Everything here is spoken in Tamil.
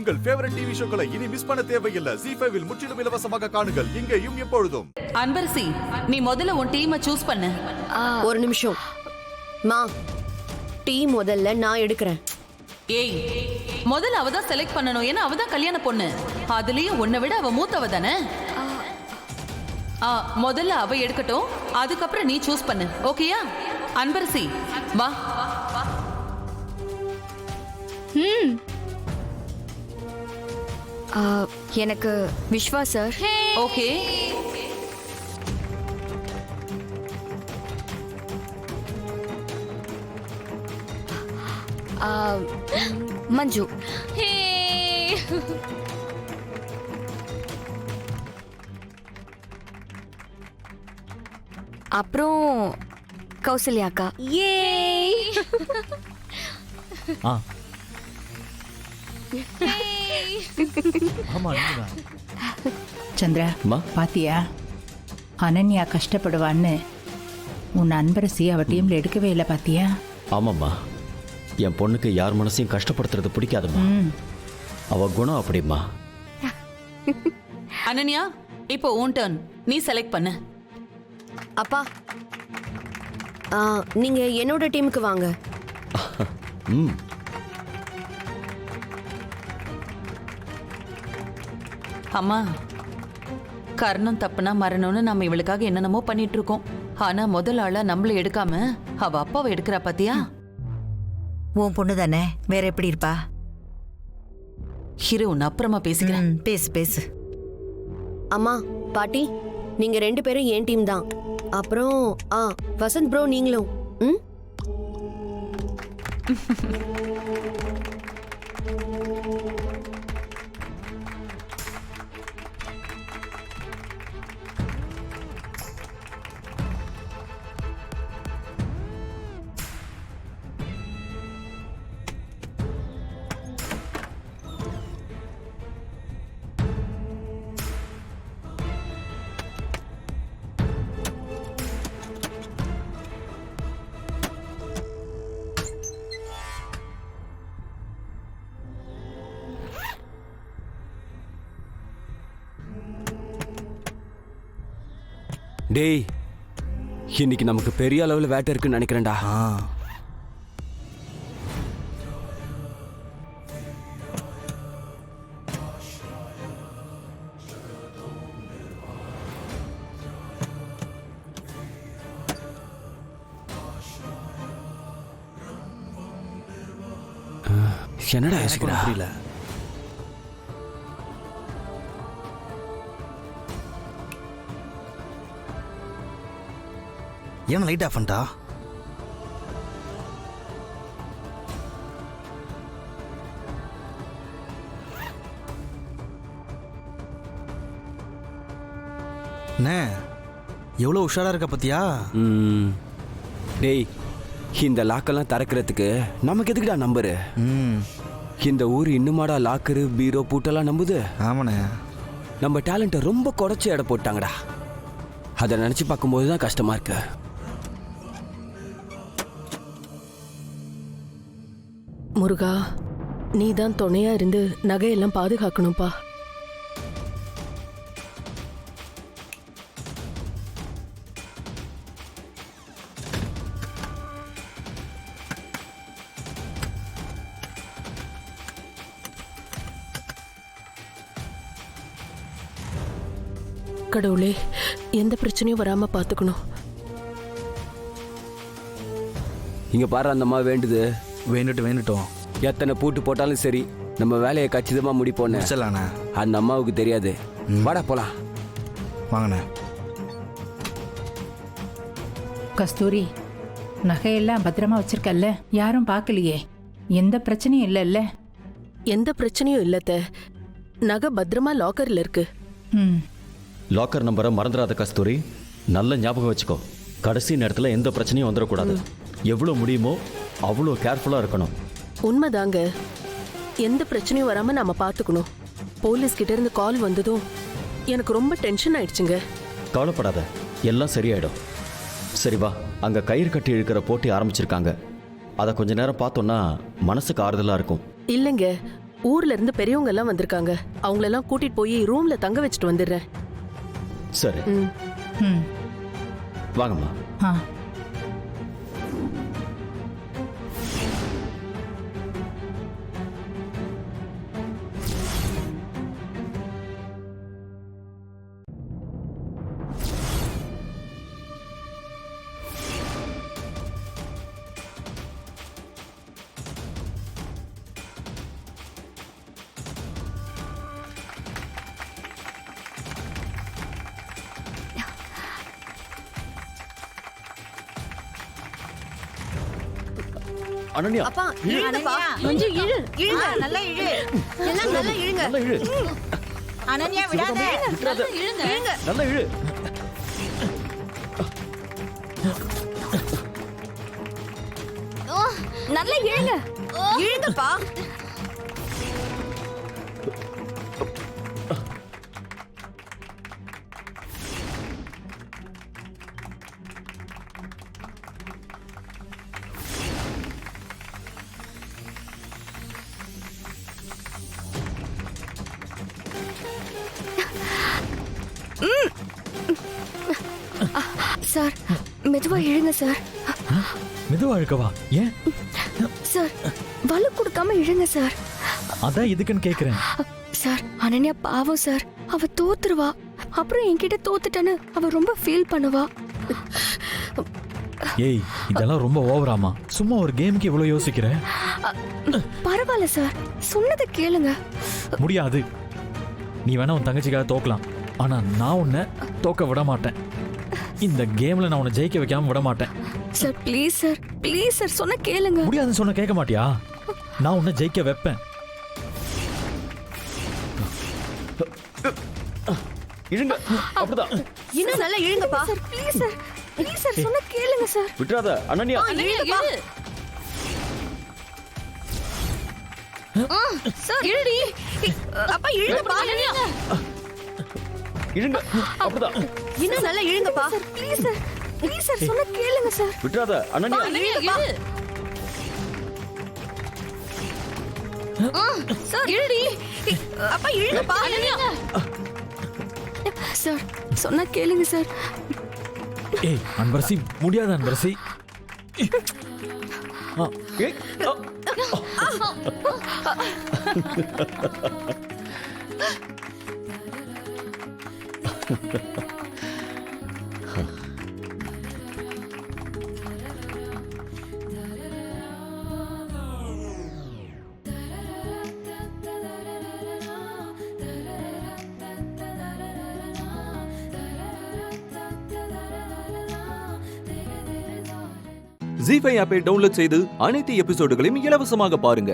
உங்கள் ஃபேவரட் டிவி ஷோக்களை இனி மிஸ் பண்ண தேவையில்லை. ZEE5 இல் முற்றிலும் இலவசமாக காணுங்கள், இங்கேயும் எப்பொழுதும். அன்பரசி, நீ முதல்ல உன் டீமை சூஸ் பண்ணு. ஒரு நிமிஷம் மா, டீம் முதல்ல நான் எடுக்கிறேன். ஏய், முதல்ல அவ தான் செலக்ட் பண்ணணும், ஏன்னா அவ தான் கல்யாண பொண்ணு. அதுலயும் உன்னை விட அவ மூத்தவ தானே. முதல்ல அவ எடுக்கட்டும், அதுக்கப்புறம் நீ சூஸ் பண்ணு. ஓகேயா? அன்பரசி வா. எனக்கு விஸ்வா சார். ஓகே, மஞ்சு. அப்புறம் கௌசல்யாக்கா. சந்திரா, பாத்தியா அனன்யா கஷ்டப்படுவான்னு உன் அன்பரசி அவ டீம்ல எடுக்கவே இல்லை பாத்தியா? ஆமாம்மா, என் பொண்ணுக்கு யார் மனசையும் கஷ்டப்படுத்துறது பிடிக்காதும்மா. அவ குணம் அப்படிம்மா. அனன்யா, இப்போ உன் டர்ன், நீ செலக்ட் பண்ணு. அப்பா, நீங்க என்னோட டீமுக்கு வாங்க. அம்மா, கர்ணம் தப்புனா மரணம்னு நம்ம இவளுக்காக என்னென்னமோ பண்ணிட்டு இருக்கோம். ஆனா முதல் ஆளா நம்மள எடுக்காம அவ அப்பாவை எடுக்கிறா பாத்தியா? உன் பொண்ணு தானே, வேற எப்படி இருப்பா? ஹீரோ, உன்னை அப்புறமா பேசிக்கிறேன். பேசு பேசு. அம்மா, பாட்டி, நீங்க 2 பேரும் என் டீம் தான். அப்புறம் வசந்த் ப்ரோ நீங்களும். டேய், இன்னைக்கு நமக்கு பெரிய அளவில் வேட்டை இருக்குன்னு நினைக்கிறேன்டா. என்னடா யோசிக்கிறா? புரியல. ஏன் லைட் ஆஃப் பண்ணிட்டா? அண்ணே, எவ்வளோ உஷாரா இருக்க பத்தியா? டேய், இந்த லாக்கெல்லாம் திறக்கிறதுக்கு நமக்கு எதுக்குடா நம்பரு? இந்த ஊர் இன்னுமாடா லாக்கரு பீரோ பூட்டெல்லாம் நம்புது? ஆமாண்ணே, நம்ம டேலண்ட்டை ரொம்ப குறைச்சி எடை போட்டாங்கடா. அதை நினச்சி பார்க்கும்போது தான் கஷ்டமா இருக்கு. முருகா, நீ தான் துணையா இருந்து நகையெல்லாம் பாதுகாக்கணும்பா. கடவுளே, எந்த பிரச்சனையும் வராம பாத்துக்கணும். இங்க பாரு, அந்த அம்மா வேண்டுது. வேண்டுட்டோம். எத்தனை பூட்டு போட்டாலும் சரி, நம்ம வேலையை கச்சிதமா முடிப்போன்னு சொல்லண்ணே. அந்த அம்மாவுக்கு தெரியாது. வாடா போலாம். வாங்கண்ணே. கஸ்தூரி, நகையெல்லாம் பத்திரமா வச்சிருக்கல்ல? யாரும் பார்க்கலையே? எந்த பிரச்சனையும் இல்லைல்ல? எந்த பிரச்சனையும் இல்லத்த. நகை பத்திரமா லாக்கர்ல இருக்கு. லாக்கர் நம்பரை மறந்துடாத கஸ்தூரி. நல்ல ஞாபகம் வச்சுக்கோ. கடைசி நேரத்தில் எந்த பிரச்சனையும் வந்துடக்கூடாது. எவ்வளோ முடியுமோ அவ்வளோ கேர்ஃபுல்லாக இருக்கணும். உண்மைதாங்க, எந்த பிரச்சனையும் வராம நாம பாத்துக்கணும். போலீஸ் கிட்ட இருந்து கால் வந்ததும் எனக்கு ரொம்ப டென்ஷன் ஆயிடுச்சுங்க. கவலைப்படாத, எல்லாம் சரியாயிடும். சரி வா, அங்கே கயிறு கட்டி இழுக்கிற போட்டி ஆரம்பிச்சிருக்காங்க. அதை கொஞ்ச நேரம் பார்த்தோன்னா மனசுக்கு ஆறுதலாக இருக்கும். இல்லைங்க, ஊர்ல இருந்து பெரியவங்க எல்லாம் வந்திருக்காங்க. அவங்களெல்லாம் கூட்டிட்டு போய் ரூம்ல தங்க வச்சுட்டு வந்துடுறேன். சரி ம். ம் வாங்கம்மா. ஆ அனன்யா அப்பா இழுங்கப்பா. கொஞ்சம் இழு. இழுங்க. நல்லா இழு. எல்லாம் நல்லா இழுங்க. நல்லா இழு. அனன்யா விடாத. விட்டுறாத. இழுங்க. நல்லா இழு. நல்லா இழுங்க. இழுங்கப்பா. சார் மெதுவா இழுங்க சார். மெதுவா இழுக்கவா? ஏன் சார் வலு கொடுக்காம இழுங்க சார். அதான் எதுக்குன்னு கேக்குறேன். சார் அனன்யா பாவம் சார். அவ தோத்துருவா. அப்புறம் என்கிட்ட தோத்துட்டான்னு அவ ரொம்ப ஃபீல் பண்ணுவா. ஏய் இதெல்லாம் ரொம்ப ஓவராமா. சும்மா ஒரு கேமுக்கு இவ்வளவு யோசிக்கிற? பரவாயில்ல சார், சொன்னதை கேளுங்க. முடியாது. நீ வேணா உன் தங்கச்சிக்காக தோக்கலாம், ஆனா நான் உன்னை தோக்க விட மாட்டேன். இந்த கேம்ல நான் உன்னை ஜெயிக்க வைக்காம விட மாட்டேன். Sir please sir, please sir, சொன்ன கேளுங்க. முடியாதுன்னு சொன்ன கேட்க மாட்டியா? நான் உன்னை ஜெயிக்க வைப்பேன். இழுங்க. அப்படிதான். இன்னும் நல்லா இழுங்கப்பா. Sir please sir, please sir, சொன்ன கேளுங்க சார். விட்டுறாத அனன்யா. இழுங்கப்பா. சார் இழுடி. அப்பா இழுங்கப்பா. இழுங்க. அப்படிதான். இன்னும் நல்லா இழுங்கப்பா. Sir please sir, please sir, சொன்ன கேளுங்க சார். விட்டுறாத அனன்யா. இழுங்கப்பா. சார் இழுடி. அப்பா இழுங்கப்பா. சார் சொன்னா கேளுங்க சார். ஏய் அன்பரசி, முடியாத அன்பரசி. ஏய், ஜீ5 ஆப்பை டவுன்லோட் செய்து அனைத்து எபிசோடுகளையும் இலவசமாக பாருங்க.